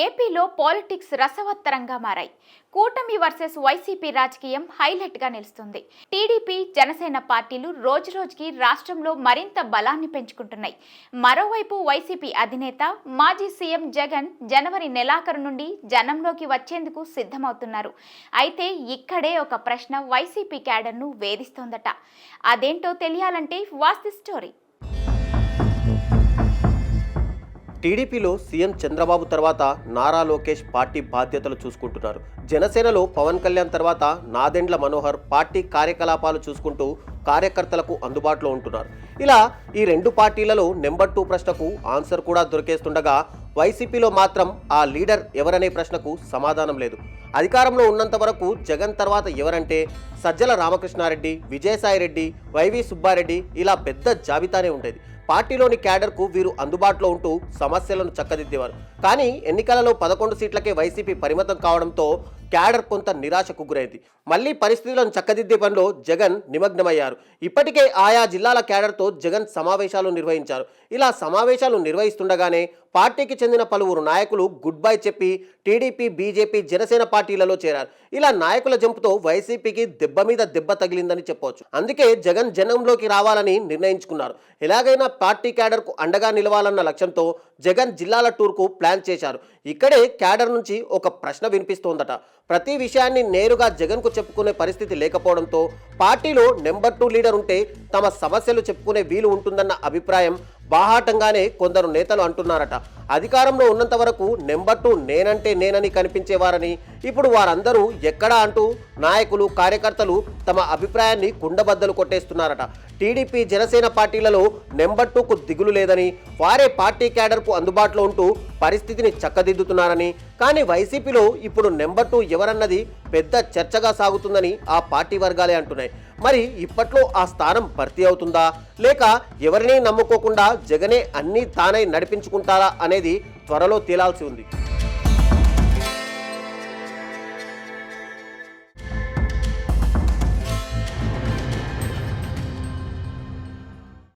ఏపీలో పాలిటిక్స్ రసవత్తరంగా మారాయి. కూటమి వర్సెస్ వైసీపీ రాజకీయం హైలైట్ గా నిలుస్తుంది. టీడీపీ, జనసేన పార్టీలు రోజురోజుకి రాష్ట్రంలో మరింత బలాన్ని పెంచుకుంటున్నాయి. మరోవైపు వైసీపీ అధినేత మాజీ సీఎం జగన్ జనవరి నెలాఖరు నుండి జనంలోకి వచ్చేందుకు సిద్ధమవుతున్నారు. అయితే ఇక్కడే ఒక ప్రశ్న వైసీపీ క్యాడర్ను వేధిస్తోందట. అదేంటో తెలియాలంటే వాచ్ ది స్టోరీ. టీడీపీలో సీఎం చంద్రబాబు తర్వాత నారా లోకేష్ పార్టీ బాధ్యతలు చూసుకుంటున్నారు. జనసేనలో పవన్ కళ్యాణ్ తర్వాత నాదెండ్ల మనోహర్ పార్టీ కార్యకలాపాలు చూసుకుంటూ కార్యకర్తలకు అందుబాటులో ఉంటున్నారు. ఇలా ఈ రెండు పార్టీలలో నెంబర్ 2 ప్రశ్నకు ఆన్సర్ కూడా దొరికేస్తుండగా వైసీపీలో మాత్రం ఆ లీడర్ ఎవరనే ప్రశ్నకు సమాధానం లేదు. అధికారంలో ఉన్నంత వరకు జగన్ తర్వాత ఎవరంటే సజ్జల రామకృష్ణారెడ్డి, విజయసాయిరెడ్డి, వైవి సుబ్బారెడ్డి ఇలా పెద్ద జాబితానే ఉండేది. పార్టీలోని క్యాడర్కు వీరు అందుబాటులో ఉంటూ సమస్యలను చక్కదిద్దేవారు. కానీ ఎన్నికలలో 11 సీట్లకే వైసీపీ పరిమితం కావడంతో క్యాడర్ కొంత నిరాశకు గురైంది. మళ్లీ పరిస్థితులను చక్కదిద్దే పనిలో జగన్ నిమగ్నమయ్యారు. ఇప్పటికే ఆయా జిల్లాల క్యాడర్తో జగన్ సమావేశాలు నిర్వహించారు. ఇలా సమావేశాలు నిర్వహిస్తుండగానే పార్టీకి చెందిన పలువురు నాయకులు గుడ్ బై చెప్పి టీడీపీ, బీజేపీ, జనసేన పార్టీలలో చేరారు. ఇలా నాయకుల జంపుతో వైసీపీకి దెబ్బ మీద దెబ్బ తగిలిందని చెప్పవచ్చు. అందుకే జగన్ జనంలోకి రావాలని నిర్ణయించుకున్నారు. ఎలాగైనా పార్టీ క్యాడర్కు అండగా నిలవాలన్న లక్ష్యంతో జగన్ జిల్లాల టూర్కు ప్లాన్ చేశారు. ఇక్కడే క్యాడర్ నుంచి ఒక ప్రశ్న వినిపిస్తోందట. ప్రతి విషయాన్ని నేరుగా జగన్కు చెప్పుకునే పరిస్థితి లేకపోవడంతో పార్టీలో నెంబర్ 2 లీడర్ ఉంటే తమ సమస్యలు చెప్పుకునే వీలు ఉంటుందన్న అభిప్రాయం బాహాటంగానే కొందరు నేతలు అంటున్నారట. అధికారంలో ఉన్నంత వరకు నెంబర్ 2 నేనంటే నేనని కనిపించేవారని ఇప్పుడు వారందరూ ఎక్కడా అంటూ నాయకులు, కార్యకర్తలు తమ అభిప్రాయాన్ని కుండబద్దలు కొట్టేస్తున్నారట. టీడీపీ, జనసేన పార్టీలలో నెంబర్ 2కు దిగులు లేదని, వారే పార్టీ క్యాడర్కు అందుబాటులో ఉంటూ పరిస్థితిని చక్కదిద్దుతున్నారని, కానీ వైసీపీలో ఇప్పుడు నెంబర్ 2 ఎవరన్నది పెద్ద చర్చగా సాగుతుందని ఆ పార్టీ వర్గాలే అంటున్నాయి. మరి ఇప్పట్లో ఆ స్థానం భర్తీ అవుతుందా, లేక ఎవరినీ నమ్ముకోకుండా జగనే అన్నీ తానై నడిపించుకుంటారా అనేది త్వరలో తేలాల్సి ఉంది.